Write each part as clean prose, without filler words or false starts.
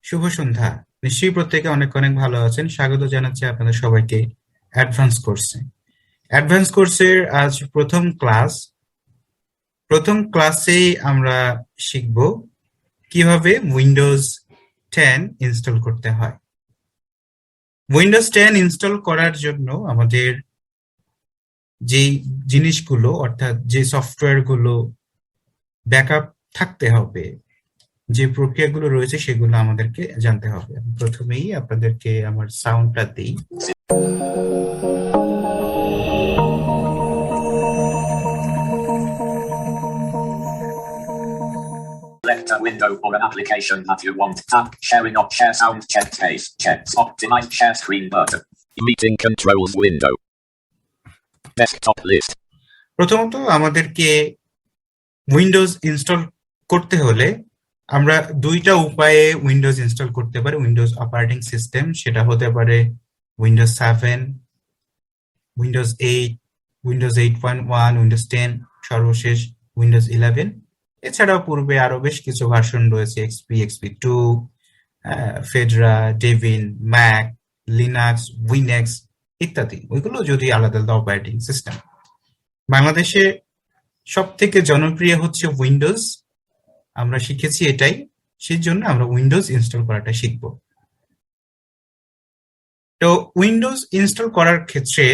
শুভ সন্ধ্যা। নিশ্চয়ই প্রত্যেকে অনেক অনেক ভালো আছেন। স্বাগত জানাচ্ছি আপনাদের সবাইকে অ্যাডভান্স কোর্সে। অ্যাডভান্স কোর্সের আজ প্রথম ক্লাস। প্রথম ক্লাসেই আমরা শিখব কিভাবে উইন্ডোজ 10 ইনস্টল করতে হয়। উইন্ডোজ 10 ইনস্টল করার জন্য আমাদের যেই জিনিসগুলো অর্থাৎ যে সফটওয়্যারগুলো ব্যাকআপ থাকতে হবে, যে প্রক্রিয়াগুলো রয়েছে সেগুলো আমাদেরকে জানতে হবে। প্রথমেই আপনাদেরকে আমার সাউন্ডটা দিই। Select a window or an application that you want. Tap sharing or share sound check case. Checks optimize share screen button. Meeting controls window. Desktop list. প্রথমত আমাদেরকে উইন্ডোজ ইনস্টল করতে হলে আমরা দুইটা উপায়ে উইন্ডোজ ইনস্টল করতে পারি। উইন্ডোজ অপারেটিং সিস্টেম, সেটা হতে পারে উইন্ডোজ 7, উইন্ডোজ 8, উইন্ডোজ 8.1, উইন্ডোজ 10, সর্বশেষ উইন্ডোজ 11। এছাড়াও পূর্বে আরো বেশ কিছু ভার্সন রয়েছে, XP, XP 2, Fedora, Debian, Mac, Linux, Winex ইত্যাদি। ওইগুলো যদি আলাদা আলাদা অপারেটিং সিস্টেম। বাংলাদেশে সব থেকে জনপ্রিয় হচ্ছে উইন্ডোজ। আমরা শিখেছি এটাই, সেই জন্য আমরা উইন্ডোজ ইনস্টল করাটা শিখব। তো উইন্ডোজ ইনস্টল করার ক্ষেত্রে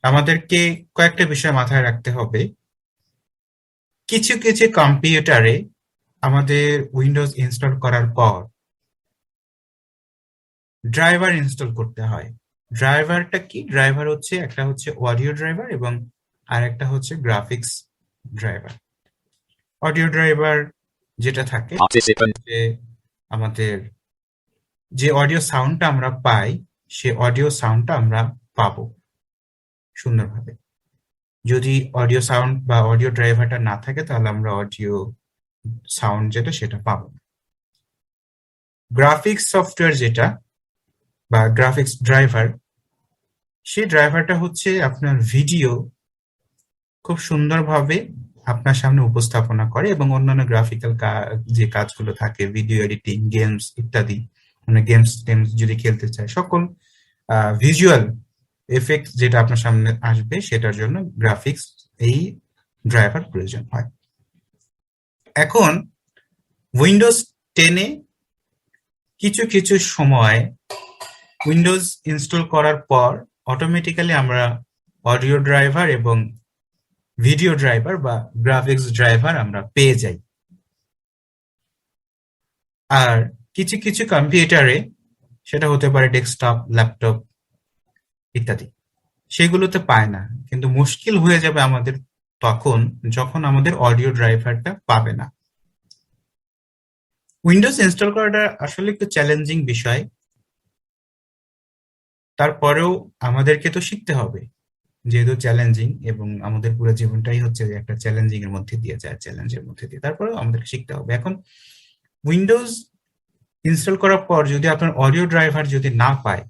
আমাদেরকে কয়েকটা বিষয় মাথায় রাখতে হবে। কিছু কিছু কম্পিউটারে আমাদের উইন্ডোজ ইনস্টল করার পর ড্রাইভার ইনস্টল করতে হয়। ড্রাইভারটা কি? ড্রাইভার হচ্ছে একটা হচ্ছে অডিও ড্রাইভার এবং আরেকটা হচ্ছে গ্রাফিক্স ড্রাইভার। অডিও ড্রাইভার যেটা থাকে যে আমাদের যে অডিও সাউন্ডটা আমরা পাই, সে অডিও সাউন্ডটা আমরা পাবো সুন্দরভাবে। যদি অডিও সাউন্ড বা অডিও ড্রাইভারটা না থাকে তাহলে আমরা অডিও সাউন্ড যেটা সেটা পাবো না। গ্রাফিক্স সফটওয়্যার যেটা বা গ্রাফিক্স ড্রাইভার, সেই ড্রাইভারটা হচ্ছে আপনার ভিডিও খুব সুন্দরভাবে আপনার সামনে উপস্থাপনা করে এবং অন্যান্য গ্রাফিক্যাল যে কাজগুলো থাকে, ভিডিও এডিটিং, গেমস ইত্যাদি, মানে গেমস টেমস যদি খেলতে চায়, সকল ভিজুয়াল এফেক্ট যেটা আপনার সামনে আসবে সেটার জন্য গ্রাফিক্স এই ড্রাইভার প্রয়োজন হয়। এখন উইন্ডোজ 10-এ কিছু কিছু সময় উইন্ডোজ ইনস্টল করার পর অটোমেটিক্যালি আমরা অডিও ড্রাইভার এবং ভিডিও ড্রাইভার বা গ্রাফিক্স ড্রাইভার আমরা পেয়ে যাই। আর কিছু কিছু কম্পিউটারে, সেটা হতে পারে ডেস্কটপ, ল্যাপটপ ইত্যাদি, সেগুলোতে পায় না। কিন্তু মুশকিল হয়ে যাবে আমাদের তখন যখন আমাদের অডিও ড্রাইভারটা পাবে না। উইন্ডোজ ইনস্টল করাটা আসলে একটু চ্যালেঞ্জিং বিষয়। তারপরেও আমাদেরকে তো শিখতে হবে, যেহেতু চ্যালেঞ্জিং, এবং আমাদের পুরো জীবনটাই হচ্ছে যে একটা চ্যালেঞ্জিং এর মধ্যে দিয়ে যায়, চ্যালেঞ্জের মধ্যে দিয়ে। তারপরেও আমাদেরকে শিখতে হবে। এখন উইন্ডোজ ইনস্টল করার পর যদি আপনার অডিও ড্রাইভার যদি না পায়,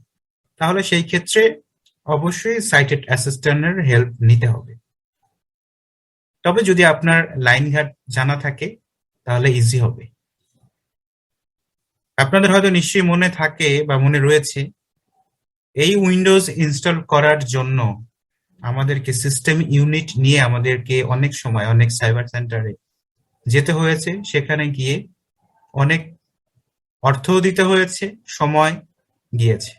তাহলে সেই ক্ষেত্রে অবশ্যই সাইটেড অ্যাসিস্ট্যান্টের হেল্প নিতে হবে। তবে যদি আপনার লাইন ঘাট জানা থাকে তাহলে ইজি হবে। আপনাদের হয়তো নিশ্চয়ই মনে থাকে বা মনে রয়েছে, এই উইন্ডোজ ইনস্টল করার জন্য আমাদেরকে সিস্টেম ইউনিট নিয়ে আমাদেরকে অনেক সময় অনেক সাইবার সেন্টারে যেতে হয়েছে। সেখানে গিয়ে অনেক অর্থও দিতে হয়েছে, সময় গিয়েছে,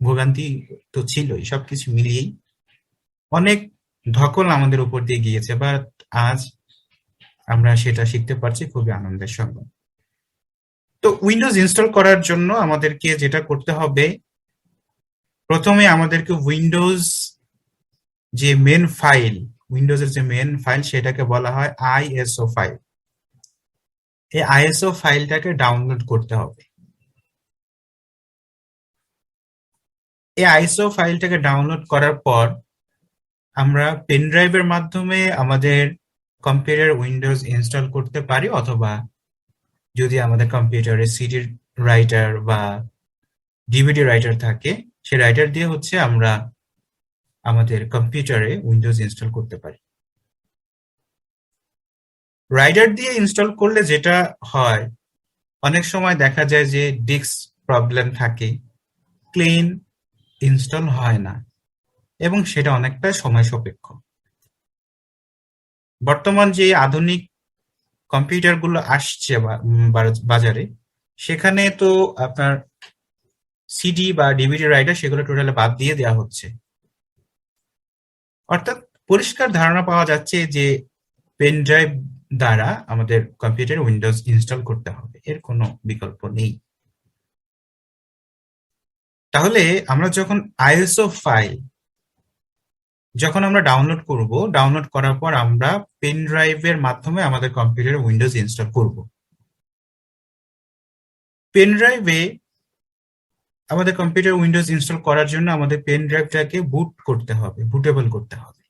ভোগান্তি তো ছিলই। সবকিছু মিলিয়েই অনেক ধকল আমাদের উপর দিয়ে গিয়েছে, বাট আজ আমরা সেটা শিখতে পারছি খুবই আনন্দের সঙ্গে। তো উইন্ডোজ ইনস্টল করার জন্য আমাদেরকে যেটা করতে হবে, প্রথমে আমাদেরকে উইন্ডোজ যে মেন ফাইল, উইন্ডোজের যে মেন ফাইল সেটাকে বলা হয় আইএসও ফাইল। এই আইএসও ফাইলটাকে ডাউনলোড করতে হবে। এই আইএসও ফাইলটাকে ডাউনলোড করার পর আমরা পেন ড্রাইভের মাধ্যমে আমাদের কম্পিউটার উইন্ডোজ ইনস্টল করতে পারি, অথবা যদি আমাদের কম্পিউটারে সিডি রাইটার বা ডিভিডি রাইটার থাকে, সেই রাইটার দিয়ে হচ্ছে আমরা আমাদের কম্পিউটারে উইন্ডোজ ইনস্টল করতে পারি। রাইটার দিয়ে ইনস্টল করলে যেটা হয়, অনেক সময় দেখা যায় যে ডিস্ক প্রবলেম থাকে, ক্লিন ইনস্টল হয় না, এবং সেটা অনেকটা সময় সাপেক্ষ। বর্তমান যে আধুনিক কম্পিউটারগুলো আসছে বাজারে, সেখানে তো আপনার সিডি বা ডিভিডি রাইটার সেগুলো টোটালি বাদ দিয়ে দেওয়া হচ্ছে। অর্থাৎ পরিষ্কার ধারণা পাওয়া যাচ্ছে যে পেন ড্রাইভ দ্বারা আমাদের কম্পিউটারে উইন্ডোজ ইনস্টল করতে হবে, এর কোনো বিকল্প নেই। তাহলে আমরা যখন আইএসও ফাইল যখন আমরা ডাউনলোড করব, ডাউনলোড করার পর আমরা পেন ড্রাইভের মাধ্যমে আমাদের কম্পিউটারে উইন্ডোজ ইনস্টল করব। পেন ড্রাইভে আমাদের কম্পিউটার উইন্ডোজ ইনস্টল করার জন্য আমাদের পেন ড্রাইভটাকে বুট করতে হবে, বুটেবল করতে হবে।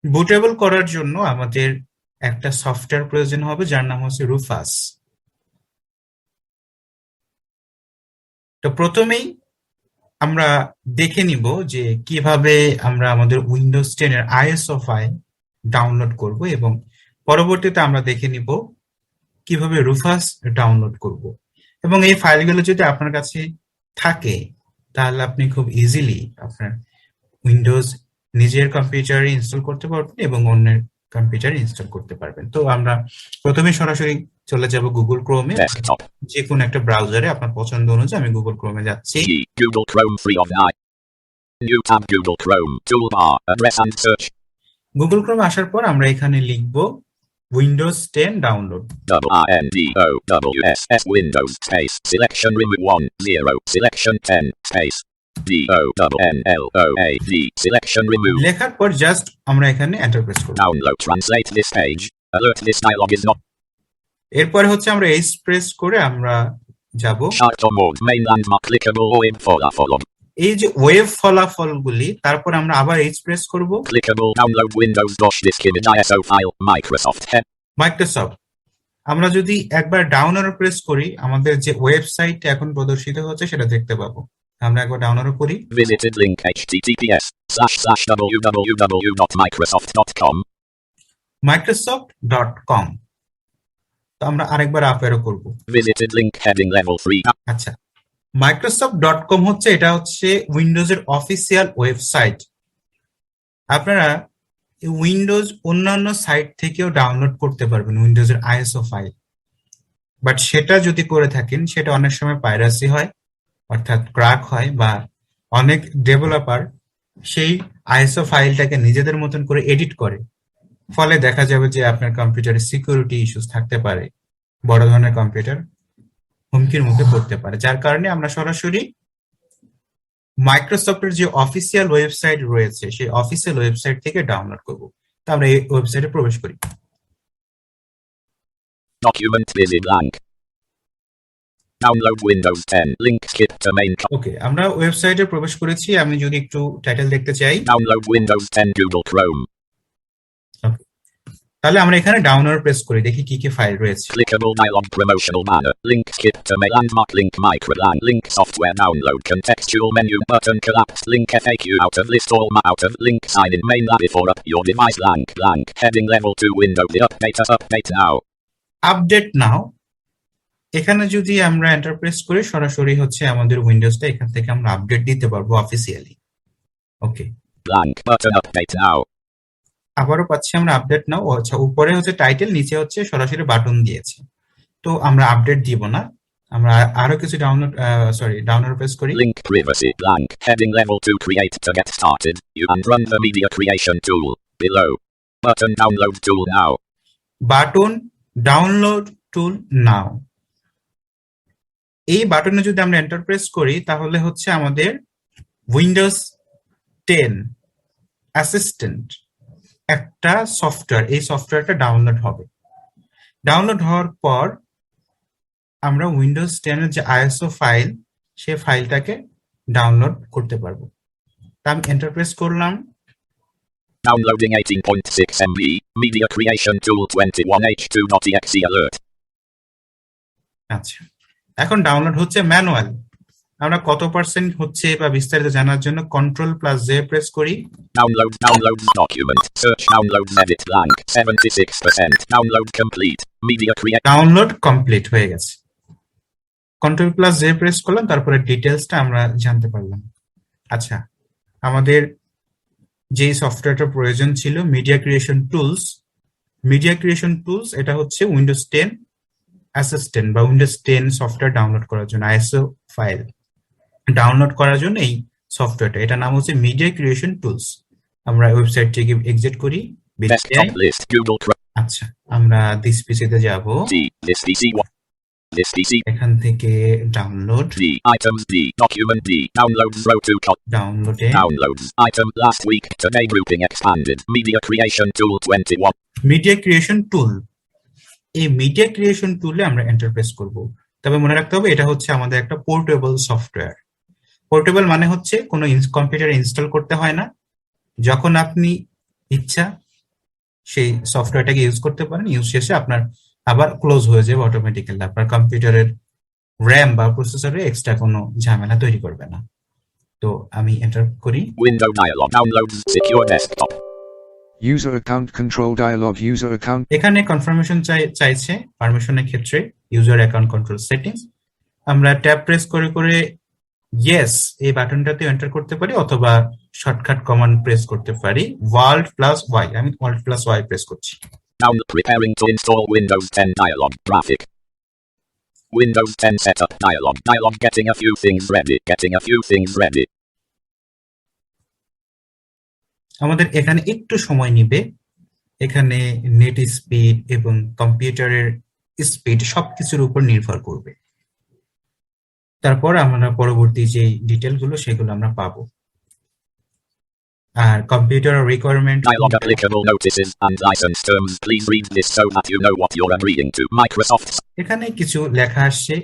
বুটেবল করার জন্য আমাদের একটা সফটওয়্যার প্রয়োজন হবে যার নাম হচ্ছে রুফাস। তো প্রথমেই আমরা দেখে নিব যে কিভাবে আমরা আমাদের উইন্ডোজ 10 এর আইএসও ফাইল ডাউনলোড করব, এবং পরবর্তীতে আমরা দেখে নিব কিভাবে রুফাস ডাউনলোড করব। এবং এই ফাইলগুলো যদি আপনার কাছে থাকে তাহলে আপনি খুব ইজিলি আপনার উইন্ডোজ নিজের কম্পিউটারে ইনস্টল করতে পারবেন এবং অন্যের কম্পিউটারে ইনস্টল করতে পারবেন। তো আমরা প্রথমে সরাসরি চলে যাব গুগল ক্রোমে, Desktop. যে কোনো একটা ব্রাউজারে আপনার পছন্দ অনুযায়ী। আমি গুগল ক্রোমে যাচ্ছি। G. Google Chrome free of I. New tab Google Chrome. Toolbar. Address and search. Google ক্রোমে আসার পর আমরা এখানে লিখব Windows 10 download. WINDOWS Windows space. Selection remove 1 0. Selection 10 space. DONNLOAD. Selection remove. লেখার পর জাস্ট আমরা এখানে এন্টার প্রেস করব। Download. Translate this page. Alert this dialog is not. এরপরে হচ্ছে আমরা এই প্রেস করে আমরা যাব Sharp mode. Main landmark clickable web follow. এই যে ওয়েব ফলাফলগুলি, তারপর আমরা আবার এইচ প্রেস করব। Clickable download Windows disk image ISO file Microsoft head. Microsoft. আমরা যদি একবার ডাউন অ্যারো প্রেস করি আমাদের যে ওয়েবসাইট এখন প্রদর্শিত হচ্ছে সেটা দেখতে পাবো। আমরা একবার ডাউন অ্যারো করি। Visited link https://www.microsoft.com. microsoft.com। তো আমরা আরেকবার আপ অ্যারো করব। Visited link heading level 3. আচ্ছা, microsoft.com হচ্ছে, এটা হচ্ছে উইন্ডোজের অফিসিয়াল ওয়েবসাইট। আপনারা উইন্ডোজ অন্যান্য সাইট থেকেও ডাউনলোড করতে পারবেন উইন্ডোজের আইএসও ফাইল, বাট সেটা যদি করে থাকেন সেটা অনেক সময় পাইরাসি হয়, অর্থাৎ ক্র্যাক হয়, বা অনেক ডেভেলপার সেই আইএসও ফাইলটাকে নিজেদের মতন করে এডিট করে, ফলে দেখা যাবে যে আপনার কম্পিউটারে সিকিউরিটি ইস্যুস থাকতে পারে, বড় ধরনের কম্পিউটার হুমকির মুখে পড়তে পারে। যার কারণে আমরা সরাসরি মাইক্রোসফটের যে অফিসিয়াল ওয়েবসাইট রয়েছে সেই অফিসিয়াল ওয়েবসাইট থেকে ডাউনলোড করব। তো আমরা এই ওয়েবসাইটে প্রবেশ করি। Document busy blank. Download Windows 10. Link skip to main. ওকে, আমরা ওয়েবসাইটে প্রবেশ করেছি। আমি যদি একটু টাইটেল দেখতে চাই, Download Windows 10 Google Chrome. তাহলে আমরা এখানে ডাউনলোড প্রেস করি, দেখি কি কি ফাইল রয়েছে। Clickable dialog promotional banner. Link skip to main landmark link microland. Link software download contextual menu button collapsed. Link FAQ out of list all out of link sign in main lab before up your device blank. Heading level 2 window the update now. Update নাও। এখানে যদি আমরা enter press করি সরাসরি হচ্ছে আমাদের উইন্ডোজটা এখান থেকে আমরা আপডেট দিতে পারবো অফিসিয়ালি। ওকে, blank button update now. আবারও পাচ্ছি আমরা আপডেট নাও। আচ্ছা, উপরে হচ্ছে টাইটেল, নিচে হচ্ছে সরাসরি বাটন দিয়েছে। তো আমরা আপডেট দিব না, আমরা আরো কিছু ডাউনলোড প্রেস করি। Link privacy blank. Heading level 2 create to get started. You and run the media creation tool below. Button download tool now. Button download tool now. এই বাটনে যদি আমরা এন্টার প্রেস করি তাহলে হচ্ছে আমাদের উইন্ডোজ 10 অ্যাসিস্ট্যান্ট একটা সফটওয়্যার, এই সফটওয়্যারটা ডাউনলোড হবে। ডাউনলোড হওয়ার পর আমরা উইন্ডোজ 10 এর যে আইএসও ফাইল সেই ফাইলটাকে ডাউনলোড করতে পারবো। তা আমি এন্টার প্রেস করলাম। Downloading 18.6 MB. Media creation tool 21h2.exe alert. আচ্ছা, এখন ডাউনলোড হচ্ছে ম্যানুয়াল। আমরা কত পার্সেন্ট হচ্ছে বা বিস্তারিত জানার জন্য Ctrl+J প্রেস করি। Downloads document. Search downloads edit blank. 76%. Download complete. Media create. Download complete হয়ে গেছে। Ctrl+J প্রেস করলাম, তারপরে ডিটেলসটা আমরা জানতে পারলাম। আচ্ছা, আমাদের যে সফটওয়্যারটা প্রয়োজন ছিল মিডিয়া ক্রিয়েশন টুলস, এটা হচ্ছে উইন্ডোজ 10 অ্যাসিস্ট্যান্ট বা উইন্ডোজ 10 সফটওয়্যার ডাউনলোড করার জন্য, আইএসও ফাইল ডাউনলোড করার জন্য এই সফটওয়্যারটা, এটা নাম হচ্ছে মিডিয়া ক্রিয়েশন টুলস। আমরা ওয়েবসাইট থেকে এক্সিট করি। Desktop list. Google Chrome. আচ্ছা, আমরা দিস পিসিতে যাব, D. This PC1. This PC. এখান থেকে download, D. Items D. Document D. Downloads row 2. ডাউনলোডে Downloads. Item last week. Today grouping expanded. Media creation tool 21. Media creation tool. এই media creation টুলে আমরা এন্টার প্রেস করব। তবে মনে রাখতে হবে এটা হচ্ছে আমাদের একটা পোর্টেবল সফটওয়্যার। পোর্টেবল মানে হচ্ছে কোনো কম্পিউটারে ইনস্টল করতে হয় না, যখন আপনি ইচ্ছা সেই সফটওয়্যারটাকে ইউজ করতে পারেন, ইউজ শেষে আপনার আবার ক্লোজ হয়ে যাবে অটোমেটিক্যালি, আপনার কম্পিউটারের র্যাম বা প্রসেসরে এক্সট্রা কোনো ঝামেলা তৈরি করবে না। তো আমি এন্টার করি। Window dialog. Downloads. Secure desktop. User account control dialog. User account. এখানে কনফার্মেশন চাইছে পারমিশনের ক্ষেত্রে, ইউজার অ্যাকাউন্ট কন্ট্রোল সেটিংস। আমরা ট্যাব প্রেস করে করে ইয়েস এই বাটনটাতে এন্টার করতে পারি, অথবা শর্টকাট কমান্ড প্রেস করতে পারি Alt+Y। আমি Alt+Y প্রেস করছি। Preparing to install Windows 10 dialog. Graphic. Windows 10 setup dialog. Dialog getting a few things ready. Getting a few things ready. আমাদের এখানে একটু সময় নিবে, এখানে নেট স্পিড এবং কম্পিউটারের স্পিড সবকিছুর উপর নির্ভর করবে। তারপর আমরা পরবর্তী যে ডিটেলগুলো সেগুলো আমরা পাবো। আর computer requirement Dialog applicable notices and license terms. Please read this so that you know what you're agreeing to. Microsoft. এখানে কিছু লেখা আসছে,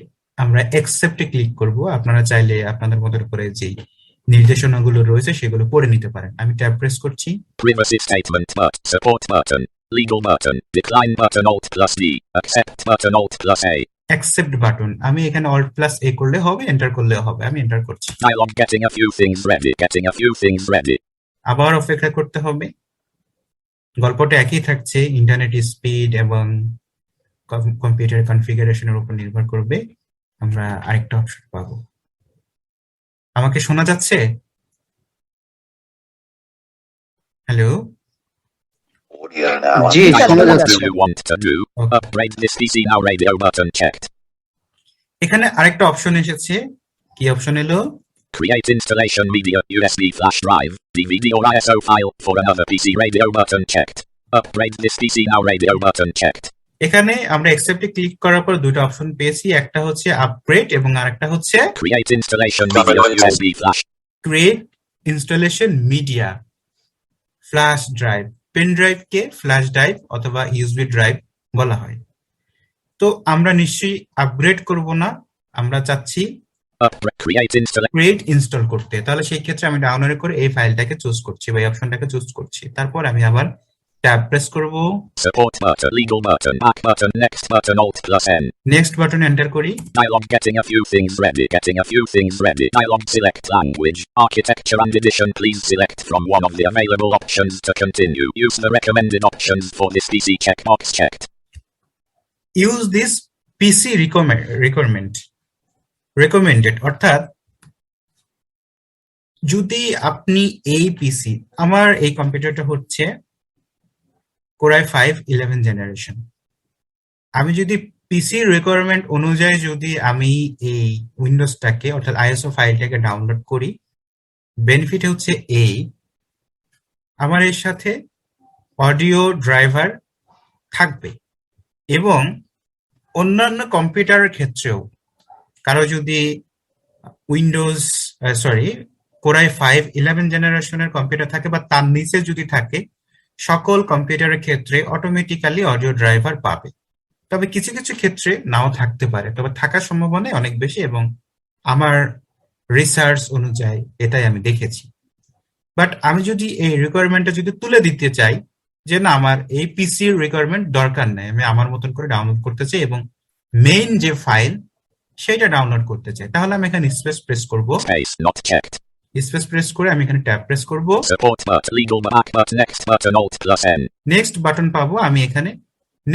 আমরা অ্যাকসেপ্টে ক্লিক করব। আপনারা চাইলে আপনাদের মতো করে যে নির্দেশনাগুলো রয়েছে সেগুলো পড়ে নিতে পারেন। আমি ট্যাব প্রেস করছি। Privacy statement but support button. Legal button. Decline button Alt+D. Accept button Alt+A. Accept button, আমি এখানে Alt+A করলে হবে, এন্টার করলে হবে। আমি এন্টার করছি। Dialog getting a few things ready. Getting a few things ready. আবার অপেক্ষা করতে হবে। গল্পটা একই থাকছে, ইন্টারনেট স্পিড এবং কম্পিউটার কনফিগারেশনের উপর নির্ভর করবে। আমরা আরেকটা অপশন পাবো। আমাকে শোনা যাচ্ছে? হ্যালো? জি, শোনা What যাচ্ছে। do you want to do? Okay. Upgrade this PC now radio button checked. এখানে আরেকটা অপশন এসেছে। কি অপশন এলো? Create installation media USB flash drive, DVD or ISO file for another PC radio button checked. Upgrade this PC now radio button checked. এখানে আমরা অ্যাকসেপ্টে click করার পর দুটো অপশন পেয়েছি, একটা হচ্ছে আপগ্রেড এবং আরেকটা হচ্ছে Create installation media USB flash. Create installation media flash drive. Pen ড্রাইভকে ফ্ল্যাশ ড্রাইভ অথবা ইউএসবি ড্রাইভ বলা হয়। তো আমরা নিশ্চয়ই আপগ্রেড করব না, আমরা চাচ্ছি Create installation. ক্রিয়েট ইনস্টল করতে। তাহলে সেই ক্ষেত্রে আমি ডাউনলোড করে এই ফাইলটাকে চুজ করছি বা এই অপশনটাকে চুজ করছি। তারপর আমি আবার ট্যাব প্রেস করব, Support button, legal button, back button, next button, Alt+N. Next button enter করি। Dialog getting a few things ready. Getting a few things ready. Dialog select language, architecture and edition. Please select from one of the available options to continue. Use the recommended options for this PC checkbox checked. Use this PC recommended, অর্থাৎ যদি আপনি এই পিসি, আমার এই কম্পিউটারটা হচ্ছে Core i5 11 generation, আমি যদি পিসি রিকোয়ারমেন্ট অনুযায়ী যদি আমি এই উইন্ডোজটাকে অর্থাৎ আইএসও ফাইলটাকে ডাউনলোড করি, বেনিফিট হচ্ছে এই, আমার এর সাথে অডিও ড্রাইভার থাকবে এবং অন্যান্য কম্পিউটারের ক্ষেত্রেও কারো যদি Core i5 11 জেনারেশনের কম্পিউটার থাকে বা তার নিচে যদি থাকে, সকল কম্পিউটারের ক্ষেত্রে অটোমেটিক্যালি অডিও ড্রাইভার পাবে। তবে কিছু কিছু ক্ষেত্রে নাও থাকতে পারে, তবে থাকার সম্ভাবনা অনেক বেশি এবং আমার রিসার্চ অনুযায়ী এটাই আমি দেখেছি। বাট আমি যদি এই রিকোয়ারমেন্টটা যদি তুলে দিতে চাই যে না, আমার এই পিসির রিকোয়ারমেন্ট দরকার নেই, আমি আমার মতন করে ডাউনলোড করতে চাই এবং মেইন যে ফাইল সেটা ডাউনলোড করতে চাই, তাহলে আমি এখানে স্পেস প্রেস করব। Space not checked. Space press করে আমি এখানে ট্যাব প্রেস করব। Support but legal back but next button Alt plus N. Next button পাবো, আমি এখানে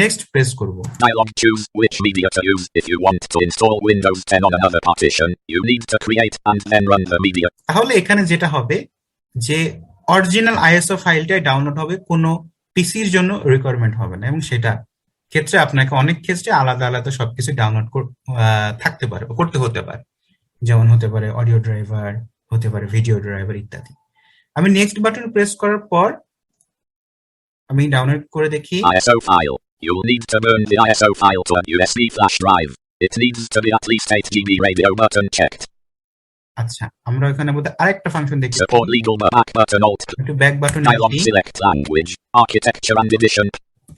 নেক্সট প্রেস করব। Dialog choose which media to use. If you want to install Windows 10 on another partition, you need to create and then run the media. তাহলে এখানে যেটা হবে যে original ISO ফাইলটাই download হবে, কোনো পিসির জন্য রিকোয়ারমেন্ট হবে না, এবং সেটা ক্ষেত্রে আপনাকে অনেক ক্ষেত্রে আলাদা আলাদা সবকিছু ডাউনলোড থাকতে পারে বা করতে হতে পারে, যেমন হতে পারে অডিও ড্রাইভার, হতে পারে ভিডিও ড্রাইভার ইত্যাদি। আমি নেক্সট বাটন প্রেস করার পর আমি ডাউনলোড করে দেখি। ISO file. You'll need to burn the ISO file to a USB flash drive. It needs to be at least 8 GB radio button checked. আচ্ছা, আমরা এখানে বোধহয় আরেকটা ফাংশন দেখি। Support legal back button Alt. একটু back button Dialog select language, architecture and edition.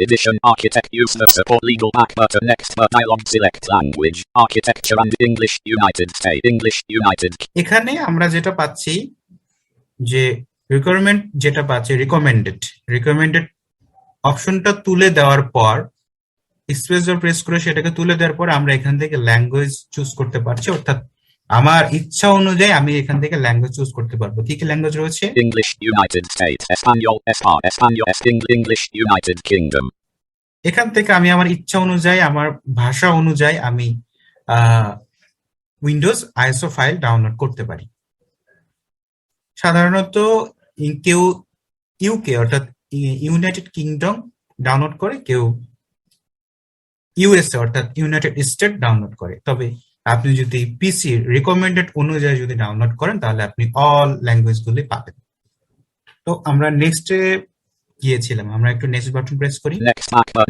Edition architect use the support legal back button next but dialog select language, architecture and English United States, English United. এখানে আমরা যেটা পাচ্ছি যে recommended অপশনটা তুলে দেওয়ার পর স্পেস বার প্রেস করে সেটাকে তুলে দেওয়ার পর আমরা এখান থেকে ল্যাঙ্গুয়েজ চুজ করতে পারছি, অর্থাৎ আমার ইচ্ছা অনুযায়ী আমি এখান থেকে ল্যাঙ্গুয়েজ চুজ করতে পারবো। কি কি ল্যাঙ্গুয়েজ রয়েছে? English United States, Espanol, Espanol, English United Kingdom. এখান থেকে আমি আমার ইচ্ছা অনুযায়ী, আমার ভাষা অনুযায়ী আমি উইন্ডোজ আইএসও ফাইল ডাউনলোড করতে পারি। সাধারণত কেউ ইউকে অর্থাৎ ইউনাইটেড কিংডম ডাউনলোড করে, কেউ ইউএসএ অর্থাৎ ইউনাইটেড স্টেট ডাউনলোড করে। তবে আপনি যদি পিসির রিকমেন্ডেড অনুযায়ী যদি ডাউনলোড করেন তাহলে আপনি অল ল্যাঙ্গুয়েজ গুলি পাবেন। তো আমরা নেক্সটে গিয়েছিলাম, আমরা একটু নেক্সট বাটন প্রেস করি,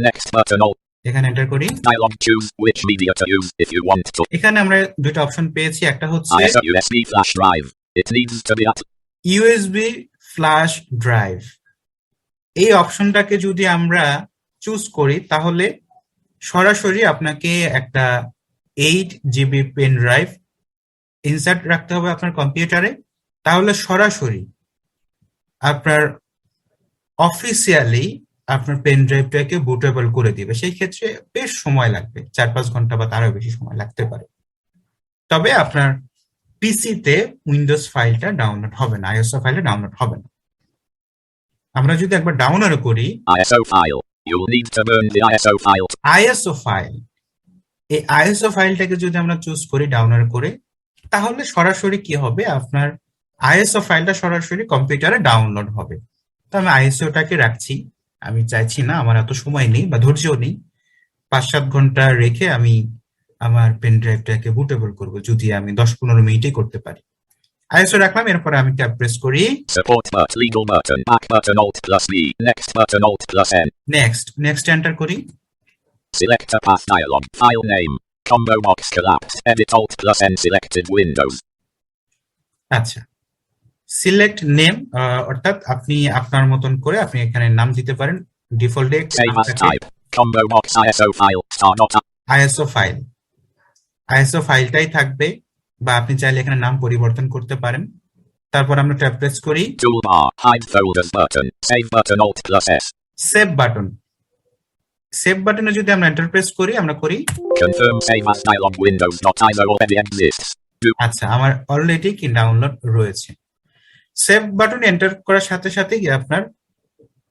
Next button Alt. এখানে এন্টার করি। Dialog choose which media to use if you want to. এখানে আমরা দুটো অপশন পেয়েছি, একটা হচ্ছে ISO USB flash drive. It needs to be at USB flash drive. এই অপশনটাকে যদি আমরা চুজ করি তাহলে সরাসরি আপনাকে একটা 8 জিবি পেন ড্রাইভ ইনসার্ট রাখতে হবে আপনার কম্পিউটারে, তাহলে সরাসরি আপনার অফিসিয়ালি আপনার পেন ড্রাইভটাকে বুটেবল করে দিবে। সেই ক্ষেত্রে বেশ সময় লাগবে, 4-5 ঘন্টা বা তারও বেশি সময় লাগতে পারে। তবে আপনার পিসিতে উইন্ডোজ ফাইলটা ডাউনলোড হবে না, আইএসও ফাইলটা ডাউনলোড হবে না। আমরা যদি একবার ডাউনলোড করি ISO file. You'll need to burn the ISO file. ISO file, এই আইএসও ফাইলটাকে যদি আমরা চুজ করি ডাউনলোড করে, তাহলে সরাসরি কি হবে, আপনার আইএসও ফাইলটা সরাসরি কম্পিউটারে ডাউনলোড হবে। তো আমি আইএসওটাকে রাখছি, আমি চাইছি না, আমার এত সময় নেই বা ধৈর্য নেই 5-7 ঘন্টা রেখে আমি আমার পেন ড্রাইভটাকে বুটেবল করব, যদি আমি 10-15 মিনিটেই করতে পারি। আইএসও রাখলাম, এরপর আমি ট্যাব প্রেস করি। Support but legal button back button Alt plus V. Next button Alt plus N. Next enter করি। Select a path dialog. File name. Combo box collapsed. Edit Alt plus N selected Windows. আচ্ছা, select name, অর্থাৎ আপনি আপনার মতন করে আপনি এখানে নাম দিতে পারেন। ডিফল্টে Save as type. Combo box ISO file. Star dot. ISO ফাইলটাই থাকবে, বা আপনি চাইলে এখানে নাম পরিবর্তন করতে পারেন। তারপর আমরা ট্যাব প্রেস করি। Toolbar. Hide folders button. Save button Alt plus S. Save বাটনে যদি আমরা এন্টার প্রেস করি, আমরা করি Confirm save as dialog Windows.ISO already exists. আচ্ছা, আমার অলরেডি কি ডাউনলোড রয়েছে। সেভ বাটন এন্টার করার সাথে সাথে আপনার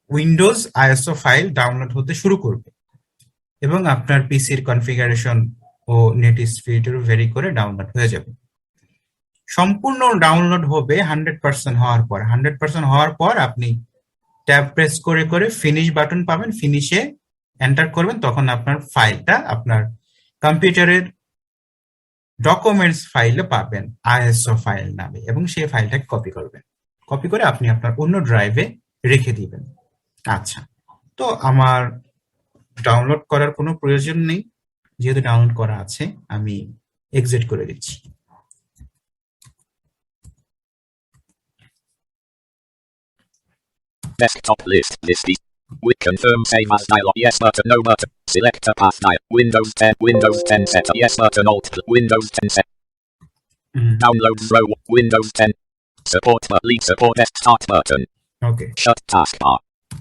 উইন্ডোজ আইএসও ফাইল ডাউনলোড হতে শুরু করবে, এবং আপনার পিসির কনফিগারেশন ও নেট স্পিডের ভেরি করে ডাউনলোড হয়ে যাবে। সম্পূর্ণ ডাউনলোড হবে 100% হওয়ার পর আপনি ট্যাব প্রেস করে করে ফিনিশ বাটন পাবেন, ফিনিশে এন্টার করবেন, তখন আপনার ফাইলটা আপনার কম্পিউটারের ডকুমেন্টস ফাইলে পাবেন আইএসও ফাইল নামে, এবং সেই ফাইলটাকে কপি করবেন, কপি করে আপনি আপনার অন্য ড্রাইভে রেখে দিবেন। আচ্ছা, তো আমার ডাউনলোড করার কোনো প্রয়োজন নেই, যেহেতু ডাউনলোড করা আছে আমি এক্সিট করে দিচ্ছি। Desktop list. List is. We confirm save as dialog. Yes button. No button. Select a path dialog. Windows 10. Windows 10 setup. Yes button. Alt. Windows 10 set. Downloads row. Windows 10. Support but leave support. Start button. Okay, Shut taskbar.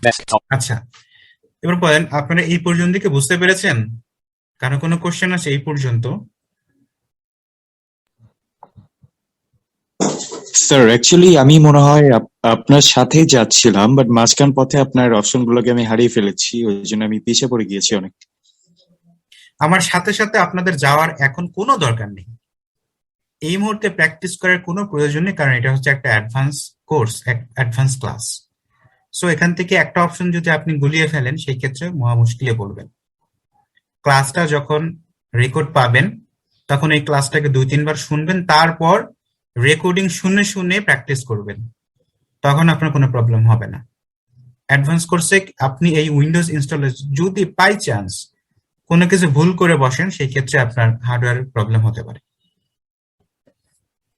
Desktop. আচ্ছা, এবার বলেন আপনারা এই পর্যন্ত কি বুঝতে পেরেছেন? কারো কোনো কোশ্চেন আছে এই পর্যন্ত? স্যার অ্যাকচুয়ালি আমি মনে হয় আপনার সাথেই যাচ্ছিলাম, বাট মাঝখান পথে আপনার অপশনগুলোকে আমি হারিয়ে ফেলেছি, ওই জন্য আমি পিছিয়ে পড়ে গিয়েছি অনেক। আমার সাথে সাথে আপনাদের যাওয়ার এখন কোনো দরকার নেই, এই মুহূর্তে প্র্যাকটিস করার কোনো প্রয়োজন নেই, কারণ এটা হচ্ছে একটা advance course, advance class. So এখান থেকে একটা অপশন যদি আপনি গুলিয়ে ফেলেন সেই ক্ষেত্রে মহা মুশকিলে পড়বেন। ক্লাসটা যখন রেকর্ড পাবেন তখন এই ক্লাসটাকে 2-3 বার শুনবেন, তারপর রেকর্ডিং শুনে শুনে প্র্যাকটিস করবেন, তখন আপনার কোনো প্রবলেম হবে না। অ্যাডভান্স কোর্সে আপনি এই উইন্ডোজ ইনস্টলে যদি বাই চান্স কোনো কিছু ভুল করে বসেন সেই ক্ষেত্রে আপনার হার্ডওয়্যার প্রবলেম হতে পারে।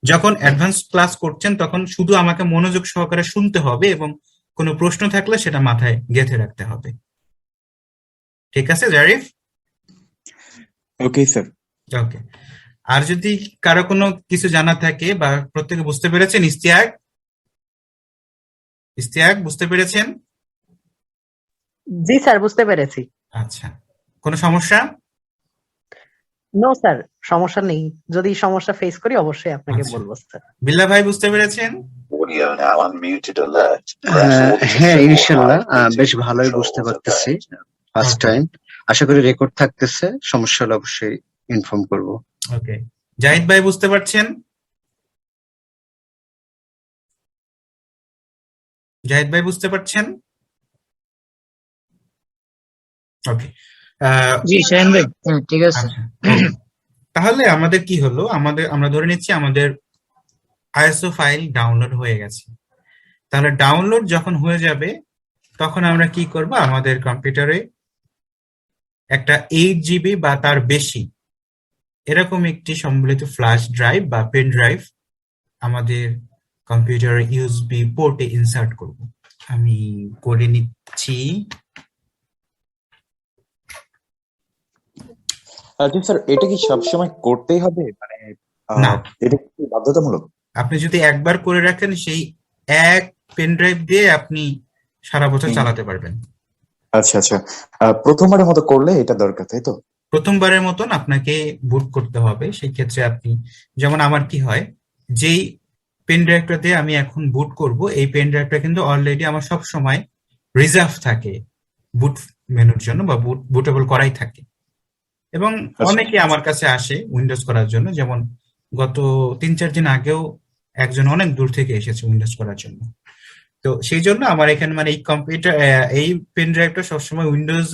যখন অ্যাডভান্স ক্লাস করছেন তখন শুধু আমাকে মনোযোগ সহকারে শুনতে হবে এবং কোনো প্রশ্ন থাকলে সেটা মাথায় গেঁথে রাখতে হবে। ঠিক আছে জারিফ? Okay sir. ওকে। আর যদি কারো কোনো কিছু জানা থাকে বা প্রত্যেকে বুঝতে পেরেছেন? ইস্তিয়াক, ইস্তিয়াক বুঝতে পেরেছেন? জি স্যার, বুঝতে পেরেছি। আচ্ছা, কোনো সমস্যা? নো স্যার, সমস্যা নেই। যদি সমস্যা ফেস করি অবশ্যই আপনাকে আচ্ছা। বলবো স্যার। বিল্লাহ ভাই বুঝতে পেরেছেন? Audio now unmuted alert. Press all to হ্যাঁ say or ইনশাল্লাহ hide meeting বেশ ভালোই বুঝতে controls পারতেছি। alert. First Okay. টাইম, আশা করি রেকর্ড থাকতেছে, সমস্যা হলে অবশ্যই ইনফর্ম করব। ওকে। জাহিদ ভাই বুঝতে পারছেন? জাহিদ ভাই বুঝতে পারছেন? ওকে। জি শাহিন ভাই, ঠিক আছে। আচ্ছা, তাহলে আমাদের কি হলো, আমরা ধরে নিচ্ছি আমাদের আইএসও ফাইল ডাউনলোড হয়ে গেছে। তাহলে ডাউনলোড যখন হয়ে যাবে তখন আমরা কি করব, আমাদের কম্পিউটারে একটা 8 GB বা তার বেশি এরকম একটি সম্বলিত ফ্ল্যাশ ড্রাইভ বা পেন ড্রাইভ আমাদের কম্পিউটারের ইউএসবি পোর্টে ইনসার্ট করব। আমি করে নিচ্ছি। আচ্ছা স্যার, এটা কি সবসময় করতেই হবে, মানে না, এটা কি বাধ্যতামূলক? আপনি যদি একবার করে রাখেন সেই এক পেন ড্রাইভ দিয়ে আপনি সারা বছর চালাতে পারবেন। আচ্ছা আচ্ছা, প্রথমবারের মতো করলে এটা দরকার, তাই তো? প্রথমবারের মতন আপনাকে বুট করতে হবে। সেই ক্ষেত্রে আপনি, যেমন আমার কি হয়, যেই পেন ড্রাইভটা দিয়ে আমি এখন বুট করব এই পেন ড্রাইভটা কিন্তু অলরেডি আমার সব সময় রিজার্ভ থাকে বুট মেনুর জন্য বা বুটেবল করাই থাকে। এবং অনেকে আমার কাছে আসে উইন্ডোজ করার জন্য, যেমন গত 3-4 দিন আগেও একজন অনেক দূর থেকে এসেছে উইন্ডোজ করার জন্য। তো সেই জন্য আমার এখানে মানে এই কম্পিউটার এই পেন ড্রাইভটা সবসময় উইন্ডোজ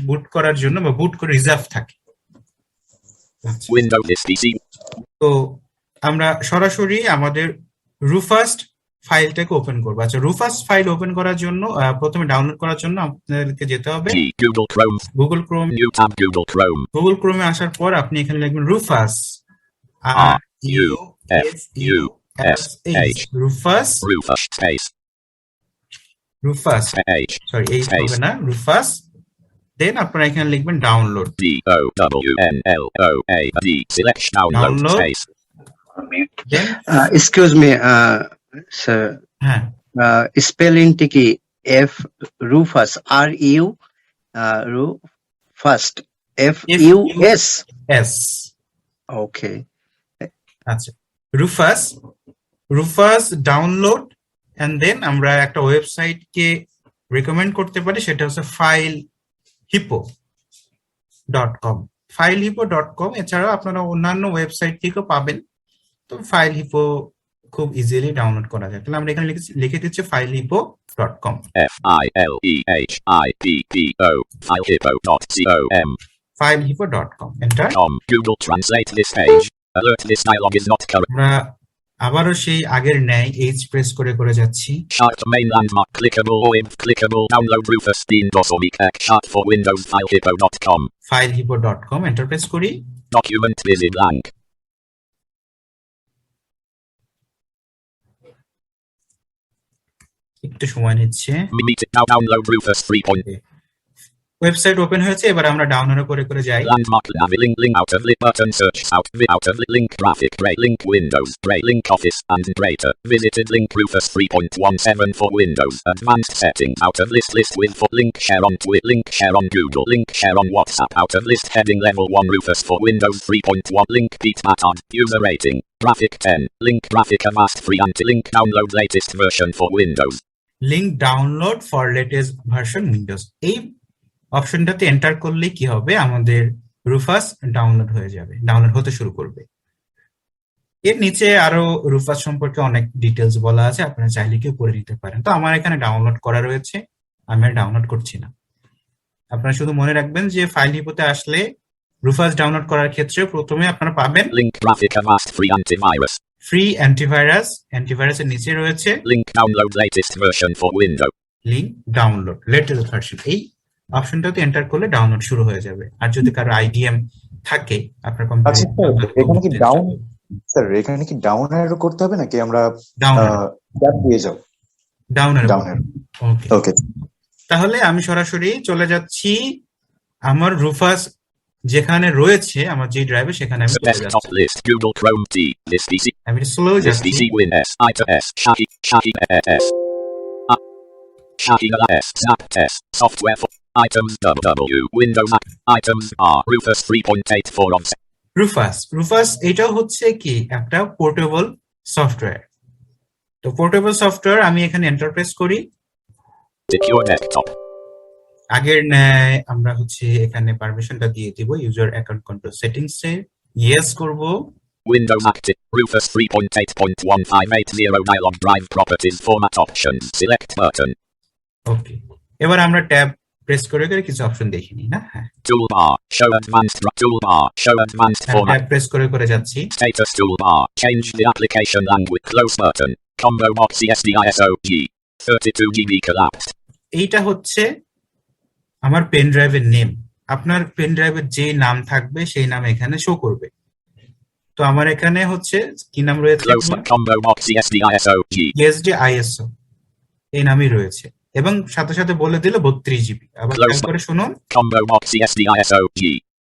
বুট করার জন্য বা বুট করে রিজার্ভ থাকে। আচ্ছা, Window this PC. তো আমরা সরাসরি আমাদের রুফাস্ট ফাইলটাকে ওপেন করবো। আচ্ছা, রুফাস্ট ফাইল ওপেন করার জন্য প্রথমে ডাউনলোড করার জন্য আপনাদেরকে যেতে হবে G. Google Chrome. Google Chrome. New tab Google Chrome. Google ক্রোমে আসার পর আপনি এখানে লিখবেন Rufus, R-U-F-U-S-H. Rufus, Rufus space. Rufus, H. Sorry এই Space. হবে না, রুফাস। দেন আপনারা এখানে লিখবেন download. D-O-W-N-L-O-A-D. Select download Download. space. Then excuse me sir, হ্যাঁ, স্পেলিংটি কি F Rufus, R U first F U S? S. Okay, আচ্ছা, রুফাস, রুফাস ডাউনলোড। এন্ড দেন আমরা একটা ওয়েবসাইটকে রেকমেন্ড করতে পারি, সেটা হচ্ছে filehippo.com। filehippo.com এছাড়াও আপনারা অন্যান্য ওয়েবসাইট থেকেও পাবেন। তো ফাইলহিপো খুব ইজিলি ডাউনলোড করা যায়। তাহলে আমরা এখানে লিখে দিচ্ছি filehippo.com। F-I-L-E-H-I-P-P-O. Filehippo.com. filehippo.com enter. Google translate this page. Alert this dialog is not current. আমরা আবারও সেই আগের ন্যায় এইচ প্রেস করে করে যাচ্ছি। Chart main landmark clickable or imp clickable. Download Rufus DOS or Mic chart for Windows. Filehippo.com. filehippo.com enter press করি। Document visit blank. একটু সময় নিচ্ছে। Meet now download Rufus 3. Website open হয়েছে, এবার আমরা ডাউনলোড করে করে যাই। Landmark Navi link link out of link button search out out of link graphic gray link Windows gray link Office and greater visited link Rufus 3.17 for Windows advanced settings out of list with for link share on Twitter link share on Google link share on WhatsApp out of list heading level 1 Rufus for Windows 3.1 link Pete Matad user rating graphic 10 link graphic avast free anti link download latest version for Windows link download for latest version Windows, এই অপশনটাতে enter করলে কি হবে, আমাদের রুফাস download হয়ে যাবে, download হতে শুরু করবে। এর নিচে আরো রুফাস সম্পর্কে অনেক ডিটেলস বলা আছে, আপনারা চাইলে কেউ করে নিতে পারেন। তো আমার এখানে ডাউনলোড করা রয়েছে, আমি আর ডাউনলোড করছি না। আপনারা শুধু মনে রাখবেন যে ফাইল হিপোতে আসলে রুফাস ডাউনলোড করার ক্ষেত্রে প্রথমে আপনারা পাবেন link graphic avast free antivirus free antivirus, অ্যান্টিভাইরাসের নিচে রয়েছে link download latest version for Windows link download latest version. এই অপশনটাতে এন্টার করলে ডাউনলোড শুরু হয়ে যাবে। আর যদি কারো আইডিএম থাকে আপনার আচ্ছা কম্পিউটারে, স্যার, এখানে কি ডাউন স্যার এখানে কি ডাউন অ্যারো করতে হবে নাকি আমরা ডাউন ট্যাব দিয়ে যাব? ডাউন ডাউন অ্যারো, ওকে। ওকে। তাহলে আমি সরাসরি চলে যাচ্ছি আমার রুফাস যেখানে রয়েছে, আমার যে ড্রাইভে, সেখানে আমি চলে desktop যাচ্ছি। list Google Chrome T this PC আমি স্লো this যাচ্ছি। PC Win S ITA S Shaki S Shaki S Zap Test software for items W Windows items R Rufus 3.84 on রুফাস এটাও হচ্ছে কি একটা পোর্টেবল সফটওয়্যার। তো portable software আমি এখানে enter press করি। secure desktop আগের ন্যায় আমরা হচ্ছে এখানে পারমিশনটা দিয়ে দিব, ইউজার অ্যাকাউন্ট কন্ট্রোল সেটিংস এ ইয়েস করব। Windows active Rufus 3.8.1580 dialog drive properties format options select button ওকে, এবার আমরা ট্যাব প্রেস করে করে কিছু অপশন দেখে নিই না। হ্যাঁ, toolbar show advanced tab format press করে করে যাচ্ছি। status toolbar change the application language close button combo box CSDISOG 32 GB collapsed এইটা হচ্ছে আমার পেন ড্রাইভের নেম। আপনার পেন ড্রাইভের যে নাম থাকবে সেই নাম এখানে শো করবে। তো আমার এখানে হচ্ছে কি নাম রয়েছে, close combo box CSDISOG ESD ISO এই নামই রয়েছে, এবং সাথে সাথে বলে দিল 32 জিবি। আবার খেয়াল করে শুনুন, combo box CSDISOG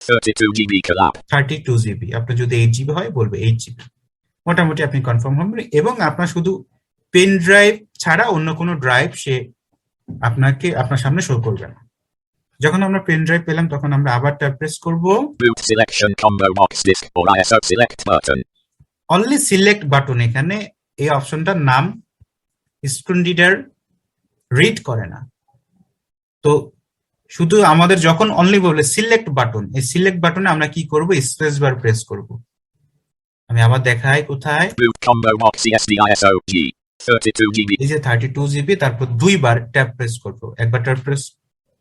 32 GB collapsed 32 GB. আপনার যদি 8 জিবি হয় বলবে 8 জিবি। মোটামুটি আপনি কনফার্ম হবেন, এবং আপনার শুধু পেন ড্রাইভ ছাড়া অন্য কোনো ড্রাইভ সে আপনার সামনে শো করবে না। যখন আমরা পেন ড্রাইভ পেলাম তখন আমরা আবার ট্যাব প্রেস করব। boot selection combo box disk or ISO select button only select button, এখানে এই অপশনটার নাম স্ক্রিন রিডার রিড করে না। তো শুধু আমাদের যখন অনলি বলে সিলেক্ট বাটন, এই সিলেক্ট বাটনে আমরা কি করব, স্পেস বার প্রেস করব। আমি আবার দেখাই কোথায়, boot combo box CSDISOG 32 GB এই যে 32 জিবি, তারপর দুইবার ট্যাব প্রেস করব। একবার ট্যাব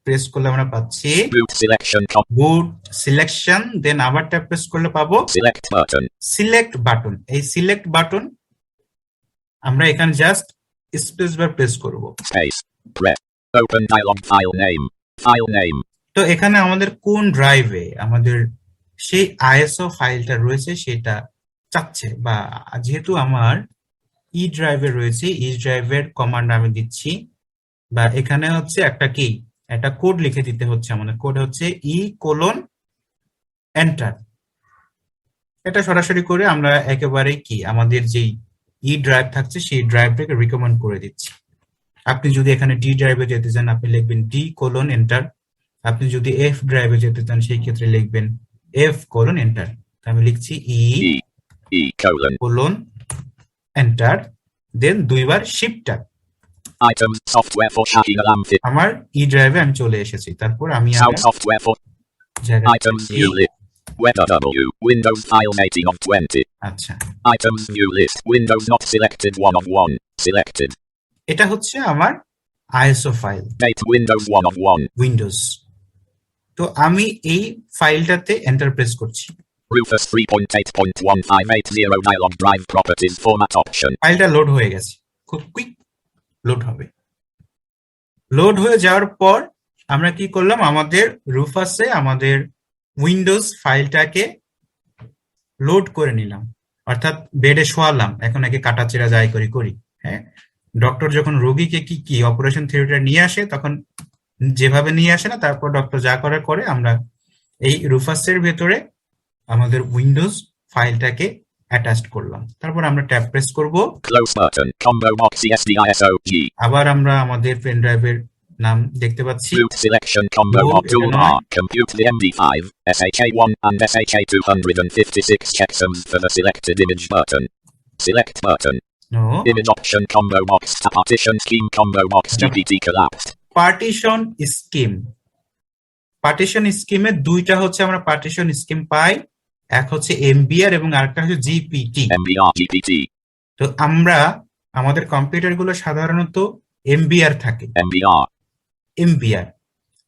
প্রেস করলে আমরা পাচ্ছি boot selection বুট সিলেকশন, দেন আবার ট্যাব প্রেস করলে পাবো select button সিলেক্ট বাটন। এই সিলেক্ট বাটন আমরা এখানে জাস্ট স্পেস বার প্রেস করব। space press open dialog file name তো এখানে আমাদের কোন ড্রাইভে আমাদের সেই আইএসও ফাইলটা রয়েছে সেটা চাচ্ছে, বা যেহেতু আমার ই ড্রাইভে রয়েছে, ই ড্রাইভের কমান্ড আমি দিচ্ছি, বা এখানে হচ্ছে একটা কোড লিখে দিতে হচ্ছে। আমাদের কোড হচ্ছে E:এন্টার। এটা সরাসরি করে আমরা একেবারে আমাদের যেই ই ড্রাইভ থাকছে সেই ড্রাইভটাকে রিকমেন্ড করে দিচ্ছি। আপনি যদি এখানে ডি ড্রাইভে যেতে চান আপনি লিখবেন D:এন্টার। আপনি যদি এফ ড্রাইভে যেতে চান সেই ক্ষেত্রে লিখবেন F:'এন্টার। আমি লিখছি E:'এন্টার, দেন দুইবার shift tab. items software for Shaki Alam fit আমার ই ড্রাইভে আমি চলে এসেছি। তারপর আমি sound software for items view list weather W Windows file 18 of 20 আচ্ছা, items view list Windows not selected 1 of 1 selected এটা হচ্ছে আমার ISO file date Windows 1 of 1 Windows. তো আমি এই ফাইলটাতে এন্টার প্রেস করছি। Rufus 3.8.1580 dialog drive properties format option ফাইলটা load হয়ে গেছে, খুব কুইক লোড হবে। লোড হয়ে যাওয়ার পর আমরা কি করলাম, আমাদের রুফাসে আমাদের উইন্ডোজ ফাইলটাকে লোড করে নিলাম, অর্থাৎ বেডে শোয়ালাম। এখন একে কাটাচেরা যাই করি। হ্যাঁ, ডক্টর যখন রোগীকে কি অপারেশন থিয়েটারে নিয়ে আসে তখন যেভাবে নিয়ে আসে না, তারপর ডক্টর যা করার করে আমরা এই রুফাসের ভেতরে আমাদের উইন্ডোজ ফাইলটাকে অ্যাটাচ করলাম। তারপর আমরা ট্যাব প্রেস করব, Close button. Combo box CSDISOG. আবার আমরা আমাদের পেন ড্রাইভের নাম দেখতে পাচ্ছি। Boot selection combo Boot, box toolbar. economic. Compute the MD5, SHA1 and SHA256 checksums for the selected image button. Select button. No, Image option combo box. Partition scheme combo box. GPT collapsed. Partition scheme. Partition স্কিমে দুইটা হচ্ছে আমরা partition scheme পাই, এক হচ্ছে MBR এবং আরেকটা হচ্ছে GPT. MBR GPT. তো আমরা আমাদের কম্পিউটার গুলো সাধারণত এমবিআর থাকে, MBR. এমবিআর।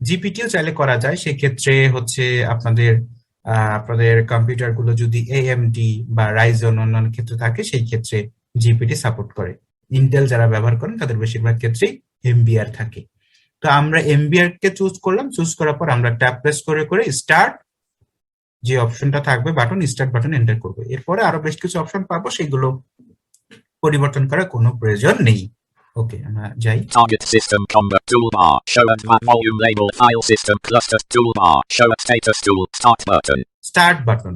জিপিটিও চাইলে করা যায়, সেক্ষেত্রে হচ্ছে আপনাদের কম্পিউটার গুলো যদি এএমডি বা রাইজন অন্যান্য ক্ষেত্রে থাকে, সেই ক্ষেত্রে জিপিটি সাপোর্ট করে। ইন্টেল যারা ব্যবহার করেন তাদের বেশিরভাগ ক্ষেত্রেই এমবিআর থাকে। তো আমরা এমবিআর কে চুজ করলাম, চুজ করার পর আমরা ট্যাব প্রেস করে করে স্টার্ট যে অপশনটা থাকবে বাটন, স্টার্ট বাটন এন্টার করবো। এরপরে আরো বেশ কিছু অপশন পাবো, সেগুলো পরিবর্তন করার কোনো প্রয়োজন নেই। ওকে, আমরা যাই। Target system combo toolbar. Show at volume label file system cluster toolbar. Show at status tool. Start button. Start button,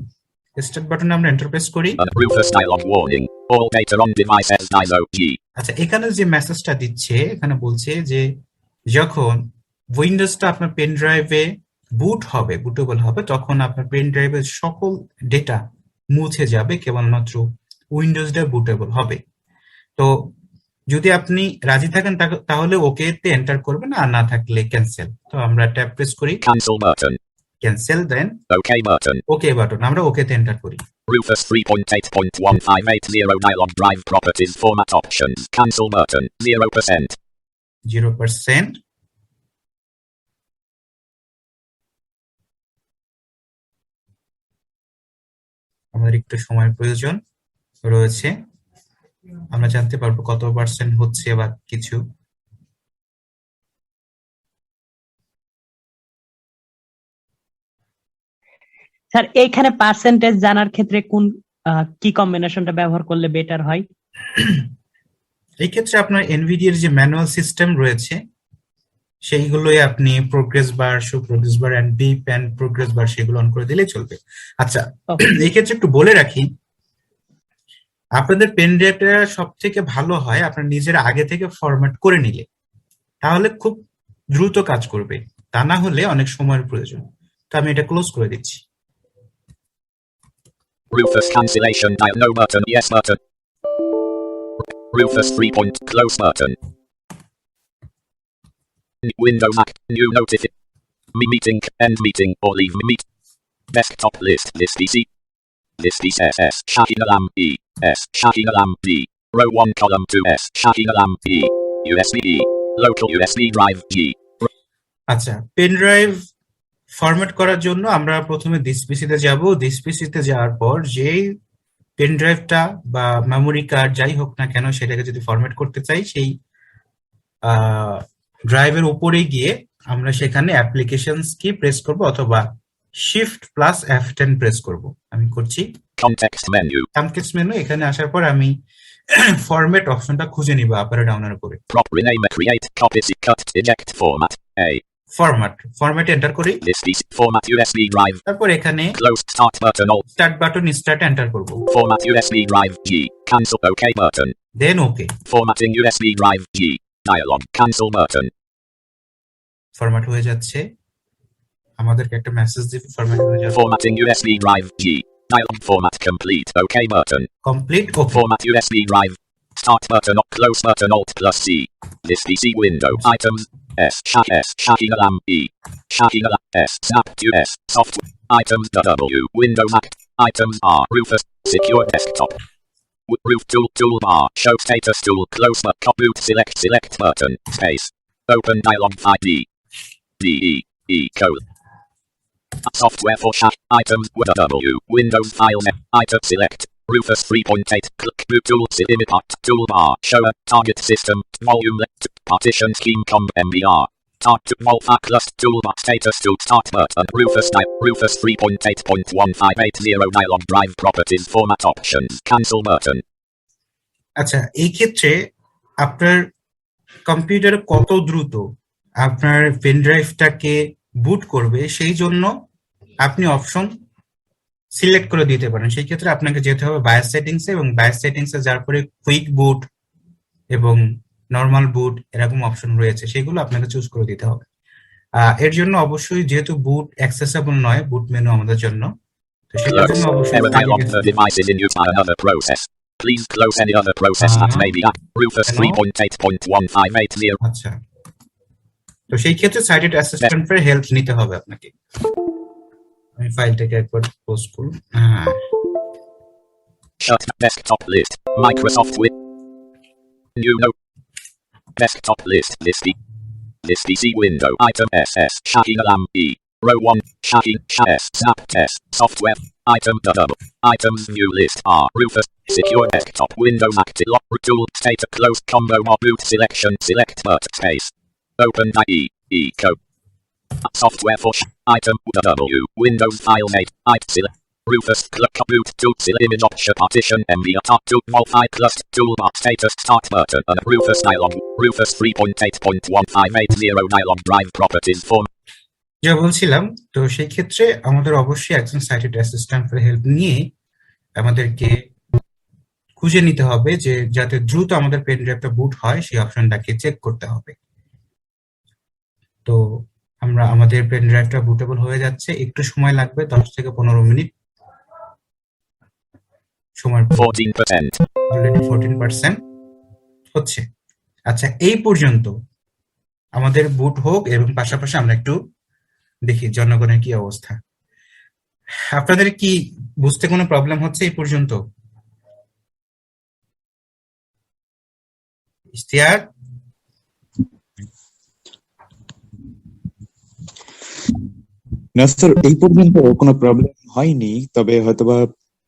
start বাটনে আমরা এন্টার প্রেস করি। And Rufus dialog warning. All data on device as ISO-G. আচ্ছা, এখানে যে মেসেজটা দিচ্ছে, এখানে বলছে যে যখন উইন্ডোজটা আপনার পেন ড্রাইভে বুট হবে, বুটেবল হবে, তখন আপনার পেন ড্রাইভের সকল ডেটা মুছে যাবে, কেবলমাত্র উইন্ডোজটা বুটেবল হবে। তো যদি আপনি রাজি থাকেন তাহলে ওকে তে এন্টার করবেন, আর না থাকলে ক্যান্সেল। তো আমরা ট্যাব প্রেস করি, Cancel button. ক্যান্সেল, দেন OK button. ওকে বাটন, আমরা ওকে তে এন্টার করি। Rufus 3.8.1580 dialog drive properties format options. Cancel button. 0%. 0%। আমাদের একটু সময়ের প্রয়োজন রয়েছে, আমরা জানতে পারবো কত পার্সেন্ট হচ্ছে বা কিছু। স্যার এইখানে পার্সেন্টেজ জানার ক্ষেত্রে কোন কি কম্বিনেশনটা ব্যবহার করলে বেটার হয়? এই ক্ষেত্রে আপনার এনভিডিআর যে ম্যানুয়াল সিস্টেম রয়েছে, সেইগুলোই আপনি progress bar, show progress bar and beep and progress bar, সেগুলো অন করে দিলেই চলবে। আচ্ছা, এই ক্ষেত্রে একটু বলে রাখি, আপনাদের পেন ড্রাইভটা সব থেকে ভালো হয় আপনার নিজেরা আগে থেকে ফরম্যাট করে নিলে, তাহলে খুব দ্রুত কাজ করবে। তা না হলে অনেক সময়ের প্রয়োজন। তো আমি এটা ক্লোজ করে দিচ্ছি। Rufus cancellation dial no button. Yes button. Rufus 3 point close button. Windows act new notification. Meeting end meeting or leave meet. Desktop list PC. List SS Shaheen Alam E S Shaheen Alam D. Row 1 column 2 S Shaheen Alam E USB E local USB drive G. আচ্ছা, pen drive format করার জন্য আমরা প্রথমে this পিসিতে যাব। This পিসিতে যাওয়ার পর যেই পেন ড্রাইভটা বা মেমোরি কার্ড যাই হোক না কেন, সেটাকে যদি ফরম্যাট করতে চাই, সেই ড্রাইভের উপরে গিয়ে আমরা সেখানে অ্যাপ্লিকেশনস কি প্রেস করব, অথবা শিফট প্লাস F10 প্রেস করব। আমি করছি। Context menu. কনটেক্সট মেনু, এখানে আসার পর আমি ফরম্যাট অপশনটা খুঁজে নিব আপার ডাউনের উপরে। Prop rename create copy cut eject format A. Format enter করি, List PC format USB drive. তারপর এখানে Close start button alt. Start button, start enter করব, Format USB drive G. Cancel OK button. দেন ওকে। Formatting USB drive G. Dialog. Cancel button. Format হয়ে যাচ্ছে, আমাদেরকে একটা message দিবে format হয়ে যাবে। Formatting USB drive G. Dialog format complete. OK button. Complete, okay. Format USB drive. Start button or close button alt plus C. List PC window items. Shaheen Alam E. Shaheen Alam S. Snap to S. Software items W. Windows Act. Items R. Rufus. Secure desktop. Roof toolbar. Show status tool. Close but boot select button. Space. Open dialog 5D. D colon. Software for items W. Windows file item select. Rufus 3.8 click tool toolbar show a target system volume partition scheme MBR cluster toolbar status tool start button Rufus 3.8.1580 dialog drive properties format options cancel button. আচ্ছা, এই ক্ষেত্রে আপনার computer কত দ্রুত আপনার pen ড্রাইভটাকে বুট করবে, সেই জন্য আপনি অপশন সিলেক্ট করে দিতে পারেন। সেই ক্ষেত্রে আপনাকে যেতে হবে বায়োস সেটিংসে, এবং বায়োস সেটিংসে যাওয়ার পরে কুইক বুট এবং নর্মাল বুট এরকম অপশন রয়েছে, সেগুলো আপনাকে চুজ করে দিতে হবে। এর জন্য অবশ্যই, যেহেতু বুট অ্যাক্সেসেবল নয় বুট মেনু আমাদের জন্য, তো সেটার Close. জন্য অবশ্যই Error dialog. The device is in use by another process. Please close any other process that may be Rufus Hello? 3.8.15880. আচ্ছা, তো সেই ক্ষেত্রে সাইটেড অ্যাসিস্ট্যান্টের হেল্প নিতে হবে আপনাকে। আমি ফাইলটাকে একবার পোস্ট করুন। Shut desktop list. Microsoft with new note. Desktop list. List PC window. Item SS. Shaheen Alam E. Row 1. Shaheen S. Zap test. Software. Item double. Items new list are Rufus. Secure desktop window active lock tool state closed combo or boot selection select but space. Open IE. Code. Software for item W. Windows file name. Select. Rufus click boot tool select image option partition MB top tool modify cluster toolbar status start button and Rufus dialog. Rufus 3.8.1580 dialog drive properties form. যা বলছিলাম, তো সেই ক্ষেত্রে আমাদের অবশ্যই একজন cited অ্যাসিস্ট্যান্টের help নিয়ে আমাদেরকে খুঁজে নিতে হবে যে যাতে দ্রুত আমাদের পেন ড্রাইভটা বুট হয়, সেই অপশনটাকে চেক করতে হবে। তো আমাদের পেন ড্রাইভটা বুটেবল হয়ে যাচ্ছে, একটু সময় লাগবে, 10 থেকে 15 মিনিট সময়। 14%. অলরেডি 14% হচ্ছে। আচ্ছা, এই পর্যন্ত আমাদের বুট হোক, এবং পাশাপাশি আমরা একটু দেখি জনগণের কি অবস্থা। আপনাদের কি বুঝতে কোনো প্রবলেম হচ্ছে এই পর্যন্ত? ইশতিয়াক, না স্যার, এই পর্যন্ত কোনো প্রবলেম হয়নি, তবে হয়তোবা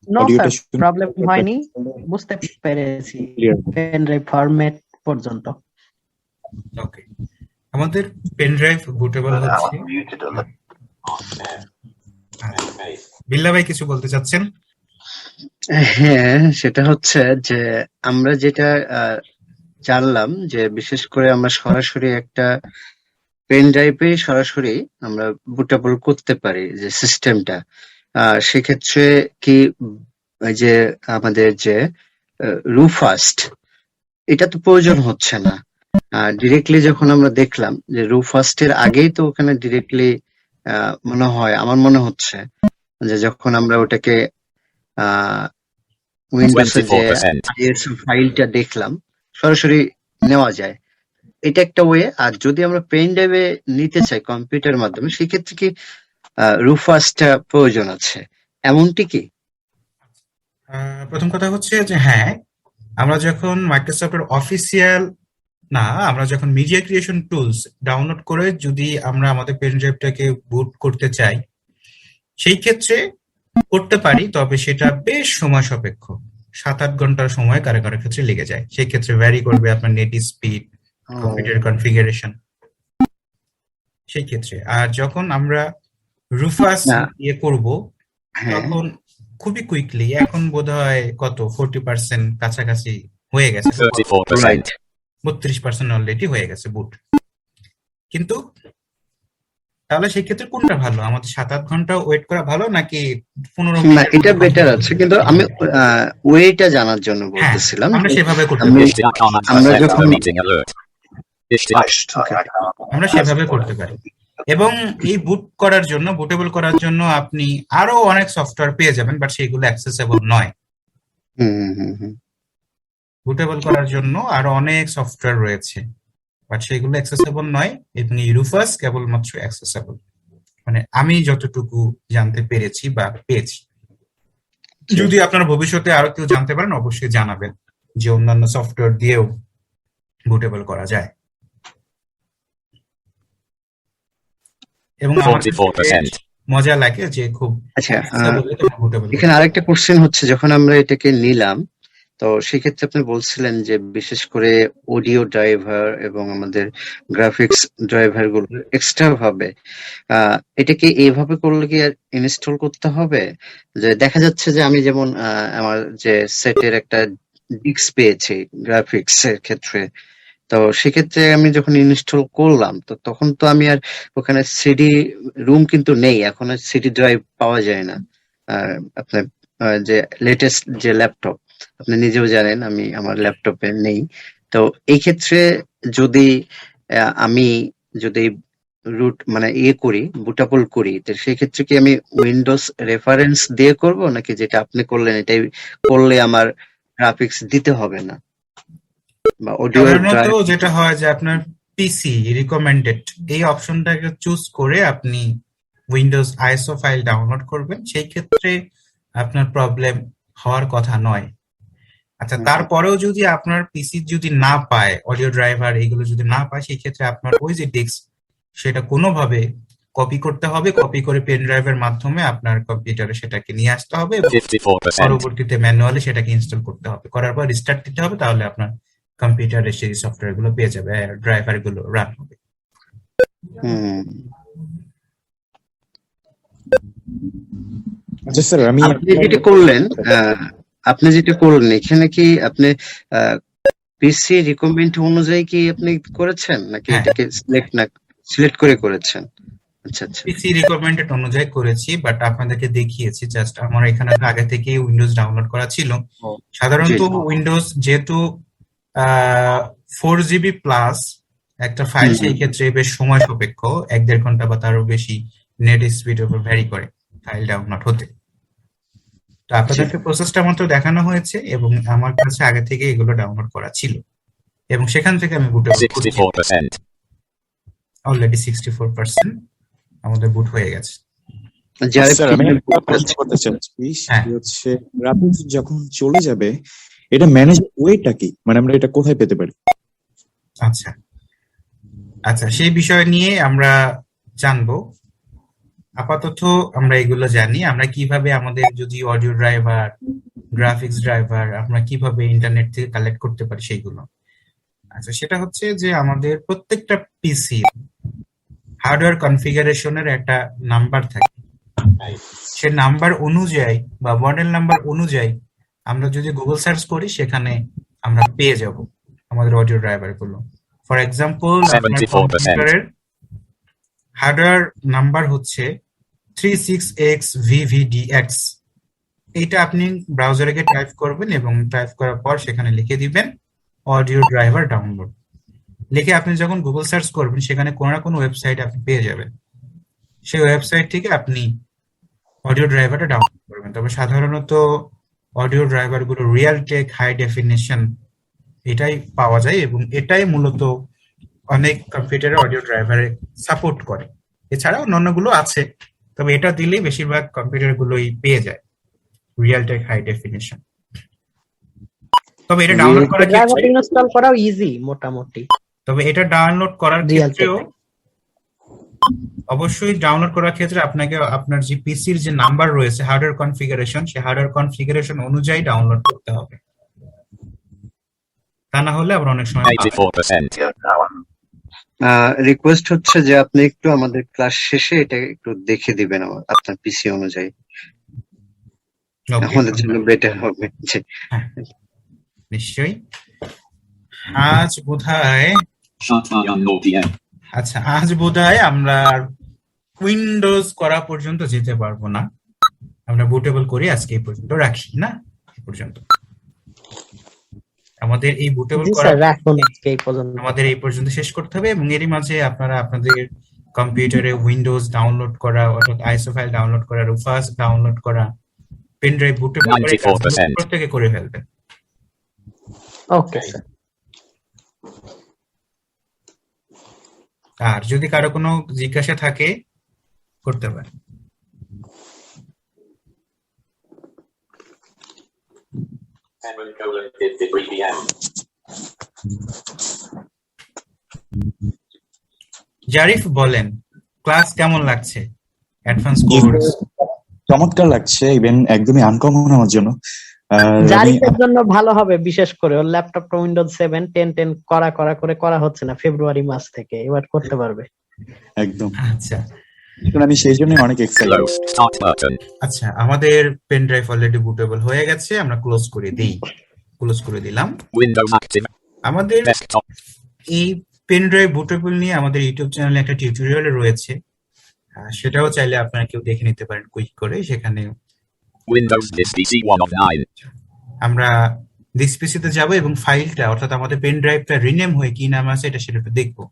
নো অডিওটা স্যার, প্রবলেম হয়নি, বুঝতে পেরেছি পেন ড্রাইভ ফরম্যাট পর্যন্ত। ওকে, আমাদের পেন ড্রাইভ বুটেবল হচ্ছে। Alan muted alert. বিল্লা ভাই কিছু বলতে চাচ্ছেন? হ্যাঁ, সেটা হচ্ছে যে আমরা যেটা জানলাম যে বিশেষ করে আমরা সরাসরি একটা পেন ড্রাইভে সরাসরি আমরা বুটেবল করতে পারি যে সিস্টেমটা। সেক্ষেত্রে কি ওই যে আমাদের যে রুফাস্ট, এটা তো প্রয়োজন হচ্ছে না। ডিরেক্টলি যখন আমরা দেখলাম যে রুফাস্টের আগেই তো ওখানে ডিরেক্টলি আমার মনে হচ্ছে যে যখন আমরা ওটাকে উইন্ডোজের যে 24%. ফাইলটা দেখলাম সরাসরি নেওয়া যায়, এটা একটা ওয়ে। আর যদি আমরা পেন ড্রাইভে নিতে চাই কম্পিউটারের মাধ্যমে, সেক্ষেত্রে কি রুফাস্টটা প্রয়োজন আছে, এমনটি কি? প্রথম কথা হচ্ছে যে হ্যাঁ, আমরা যখন মাইক্রোসফটের অফিসিয়াল আমরা যখন মিডিয়া ক্রিয়েশন টুলস ডাউনলোড করে যদি আমরা আমাদের পেন ড্রাইভটাকে বুট করতে চাই, সেই ক্ষেত্রে করতে পারি, তবে সেটা বেশ সময় সাপেক্ষ। 7-8 ঘন্টার সময় কারো কারো ক্ষেত্রে লেগে যায়। সেই ক্ষেত্রে ভ্যারি করবে আপনার নেট স্পিড, কম্পিউটার কনফিগারেশন সেই ক্ষেত্রে। আর যখন আমরা রুফাস ইয়ে করব, তখন খুবই কুইকলি, এখন বোধহয় কত 40% কাছাকাছি হয়ে গেছে, 34%. 32% অলরেডি হয়ে গেছে বুট। কিন্তু তাহলে সেই ক্ষেত্রে কোনটা ভালো, আমাদের 7-8 ঘন্টা ওয়েট করা ভালো নাকি 15 না, মিনিট? এটা বেটার আছে, কিন্তু আমি ওয়েটা জানার জন্য বলতেছিলাম। আমরা সেভাবে করতে আমি- পারি। Ishtiaq Ahmad has আমরা left the যখন meeting alert. Ishtiaq. আমরা সেভাবে করতে পারি। এবং এই বুট করার জন্য, বুটেবল করার জন্য আপনি আরো অনেক সফটওয়্যার পেয়ে যাবেন, বাট সেগুলো অ্যাক্সেসেবল নয়। হুম। বুটেবল করার জন্য আরো অনেক সফটওয়্যার রয়েছে, বাট সেগুলো অ্যাক্সেসেবল নয়, এবং এই রুফাস কেবলমাত্র অ্যাক্সেসেবল, মানে আমি যতটুকু জানতে পেরেছি বা পেয়েছি। যদি আপনার ভবিষ্যতে আরো কেউ জানতে পারেন অবশ্যই জানাবেন যে অন্যান্য সফটওয়্যার দিয়েও বুটেবল করা যায়। এবং আমার 44%. মজা লাগে যে খুব আচ্ছা, বুটেবল। এখানে আরেকটা কোশ্চেন হচ্ছে, যখন আমরা এটাকে নিলাম, তো সেক্ষেত্রে আপনি বলছিলেন যে বিশেষ করে অডিও ড্রাইভার এবং আমাদের গ্রাফিক্স ড্রাইভার গুলো এক্সট্রা ভাবে এটাকে এইভাবে করলে কি আর ইনস্টল করতে হবে? যে দেখা যাচ্ছে যে আমি যেমন আমার যে সেটের একটা ডিস্ক পেয়েছি গ্রাফিক্স এর ক্ষেত্রে, তো সেক্ষেত্রে আমি যখন ইনস্টল করলাম তো তখন তো আমি আর ওখানে সিডি রুম কিন্তু নেই, এখন আর সিডি ড্রাইভ পাওয়া যায় না। আর আপনার যে লেটেস্ট যে ল্যাপটপ আপনি নিজেও জানেন আমি আমার ল্যাপটপে নেই। তো এই ক্ষেত্রে যদি আমি যদি রুট মানে করি, বুটাপল করি, তো সেই ক্ষেত্রে কি আমি উইন্ডোজ রেফারেন্স দিয়ে করব নাকি যেটা আপনি করলেন এটাই করলে আমার গ্রাফিক্স দিতে হবে না বা অডিও সাধারণত যেটা হয় যে আপনার পিসি রিকমেন্ডেড এই অপশনটাকে চুজ করে আপনি উইন্ডোজ আইএসও ফাইল ডাউনলোড করবেন, সেই ক্ষেত্রে আপনার প্রবলেম হওয়ার কথা নয়। আচ্ছা, তারপরেও যদি আপনার পিসি যদি না পায়, অডিও ড্রাইভার এগুলো যদি না পায়, সেই ক্ষেত্রে আপনার ওই যে ডিস্ক সেটা কোনোভাবে কপি করতে হবে, কপি করে পেন ড্রাইভের মাধ্যমে আপনার কম্পিউটারে সেটাকে নিয়ে আসতে হবে এবং 54%. পরবর্তীতে ম্যানুয়ালি সেটাকে ইনস্টল করতে হবে, করার পর রিস্টার্ট দিতে হবে, তাহলে আপনার কম্পিউটারে সেই সফটওয়্যার গুলো পেয়ে যাবে, ড্রাইভার গুলো রান হবে। আচ্ছা স্যার, আমি আপনি যেটা করলেন এখানে কি আপনি পিসি রিকমেন্ড অনুযায়ী কি আপনি করেছেন নাকি হ্যাঁ। এটাকে সিলেক্ট করে করেছেন? আচ্ছা আচ্ছা। পিসি রিকমেন্ডেড অনুযায়ী করেছি, বাট আপনাদেরকে দেখিয়েছি জাস্ট। আমার এখানে আগে থেকেই উইন্ডোজ ডাউনলোড করা ছিল। সাধারণত জি। উইন্ডোজ যেহেতু 4GB প্লাস একটা ফাইল, সেই ক্ষেত্রে বেশ সময় সাপেক্ষ, 1-1.5 ঘন্টা বা তারও বেশি নেট স্পিডের উপর ভ্যারি করে ফাইল ডাউনলোড হতে। তো আপনাদেরকে প্রসেসটা মাত্র দেখানো হয়েছে এবং আমার কাছে আগে থেকে এগুলো ডাউনলোড করা ছিল এবং সেখান থেকে আমি বুট 64%. অলরেডি 64% আমাদের বুট হয়ে গেছে। স্যার আমি একটা প্রশ্ন করতে চাচ্ছি, হ্যাঁ। সেটি হচ্ছে গ্রাফিক্স যখন চলে যাবে এটা ম্যানেজ ওয়েটা কি, মানে আমরা এটা কোথায় পেতে পারি? আচ্ছা আচ্ছা, সেই বিষয় নিয়ে আমরা জানবো। আপাতত আমরা এগুলো জানি, আমরা কিভাবে আমাদের যদি অডিও ড্রাইভার, গ্রাফিক্স ড্রাইভার আমরা কিভাবে ইন্টারনেট থেকে কালেক্ট করতে পারি সেইগুলো। আচ্ছা, সেটা হচ্ছে যে আমাদের প্রত্যেকটা পিসি হার্ডওয়্যার কনফিগারেশনের একটা নাম্বার থাকে, সে নাম্বার অনুযায়ী বা মডেল নাম্বার অনুযায়ী আমরা যদি গুগল সার্চ করি সেখানে আমরা পেয়ে যাব আমাদের অডিও ড্রাইভার গুলো। ফর এক্সাম্পল, আপনার 74%. কম্পিউটারের হার্ডওয়্যার নাম্বার হচ্ছে 36XVVDX। এইটা আপনি ব্রাউজারে গিয়ে টাইপ করবেন এবং টাইপ করার পর সেখানে লিখে দিবেন অডিও ড্রাইভার ডাউনলোড। লিখে আপনি যখন গুগল সার্চ করবেন সেখানে কোনো না কোনো ওয়েবসাইট আপনি পেয়ে যাবেন, সেই ওয়েবসাইট থেকে আপনি অডিও ড্রাইভারটা ডাউনলোড করবেন। তবে সাধারণত অডিও ড্রাইভার গুলো রিয়েলটেক হাই ডেফিনিশন এটাই পাওয়া যায় এবং এটাই মূলত অনেক কম্পিউটারে অডিও ড্রাইভারে সাপোর্ট করে। এছাড়াও অন্যান্যগুলো আছে, তবে এটা দিলেই বেশিরভাগ কম্পিউটার গুলোই পেয়ে যায় রিয়েলটেক হাই ডেফিনিশন। তবে এটা ডাউনলোড করার ড্রাইভার ক্ষেত্রে ইনস্টল করাও ইজি মোটামুটি। তবে এটা ডাউনলোড করার Realtek। ক্ষেত্রেও অবশ্যই ডাউনলোড করার ক্ষেত্রে আপনাকে আপনার যে পিসির যে নাম্বার রয়েছে হার্ডওয়্যার কনফিগারেশন, সেই হার্ডওয়্যার কনফিগারেশন অনুযায়ী ডাউনলোড করতে হবে, তা না হলে আবার অনেক সময় 84%. Yeah, now I'm রিকোয়েস্ট হচ্ছে যে আপনি একটু আমাদের ক্লাস শেষে এটা একটু দেখে দিবেন আপনার পিসি অনুযায়ী, আমাদের জন্য বেটার হবে। জি। নিশ্চয়ই। আজ বোধহয় Shut down no PM. আচ্ছা, আজ বোধহয় আমরা উইন্ডোজ করা পর্যন্ত যেতে পারবো না, আমরা বুটেবল করি আজকে এই পর্যন্ত রাখি না, এই পর্যন্ত আমাদের এই বুটেবল জি করা স্যার, রাখুন আজকে এই পর্যন্ত। আমাদের এই পর্যন্ত শেষ করতে হবে এবং এরই মাঝে আপনারা আপনাদের কম্পিউটারে উইন্ডোজ ডাউনলোড করা, অর্থাৎ আইএসও ফাইল ডাউনলোড করা, রুফাস ডাউনলোড করা, পেন ড্রাইভ বুটেবল করে 94%. প্রত্যেকে করে ফেলবেন। Okay sir. আর যদি কারো কোনো জিজ্ঞাসা থাকে করতে পারে। জারিফ বলেন, ক্লাস কেমন লাগছে? অ্যাডভান্স কোর্স চমৎকার লাগছে, ইভেন একদমই আনকমন আমার জন্য। আর আমি জারিফের জন্য ভালো হবে, বিশেষ করে ওর ল্যাপটপটা উইন্ডোজ 7 10 করা হচ্ছে না ফেব্রুয়ারি মাস থেকে, এবার করতে পারবে। একদম, আচ্ছা এখন আমি সেই জন্য অনেক এক্সাইটেড। Close. Start button. আচ্ছা, আমাদের পেন ড্রাইভ অলরেডি বুটেবল হয়ে গেছে, আমরা ক্লোজ করে দিই। ক্লোজ করে দিলাম। Windows active. আমাদের Desktop. এই পেন ড্রাইভ বুটেবল নিয়ে আমাদের ইউটিউব চ্যানেলে একটা টিউটোরিয়াল রয়েছে, সেটাও চাইলে আপনারা কেউ দেখে নিতে পারেন কুইক করে। সেখানে Windows This PC 1 of 9. আমরা দিস পিসিতে যাব এবং ফাইলটা অর্থাৎ আমাদের পেন ড্রাইভটা রিনেম হয়ে কি নাম আছে এটা সেটা একটু দেখবো।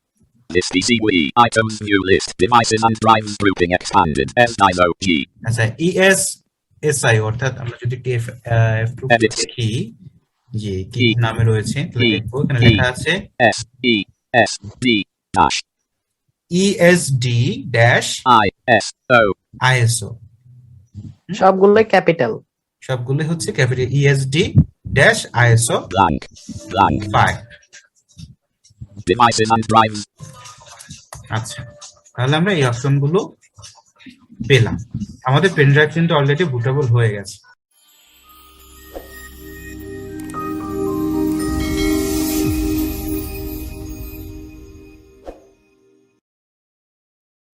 This PC Wii items new list devices and drives grouping expanded S9OG. আচ্ছা, ESSI অর্থাৎ আমরা যদি F2 Edit. দেখি যে কি E. নামে রয়েছে তাহলে E. দেখবো এখানে E. লেখা আছে S E S D dash ESD-ISO। ISO. সবগুলোই ক্যাপিটাল। সবগুলো হচ্ছে capital ESD-ISO Blank 5। devices and drives. আচ্ছা, তাহলে আমরা এই অপশনগুলো পেলাম। আমাদের পেন ড্রাইভ কিন্তু অলরেডি বুটেবল হয়ে গেছে।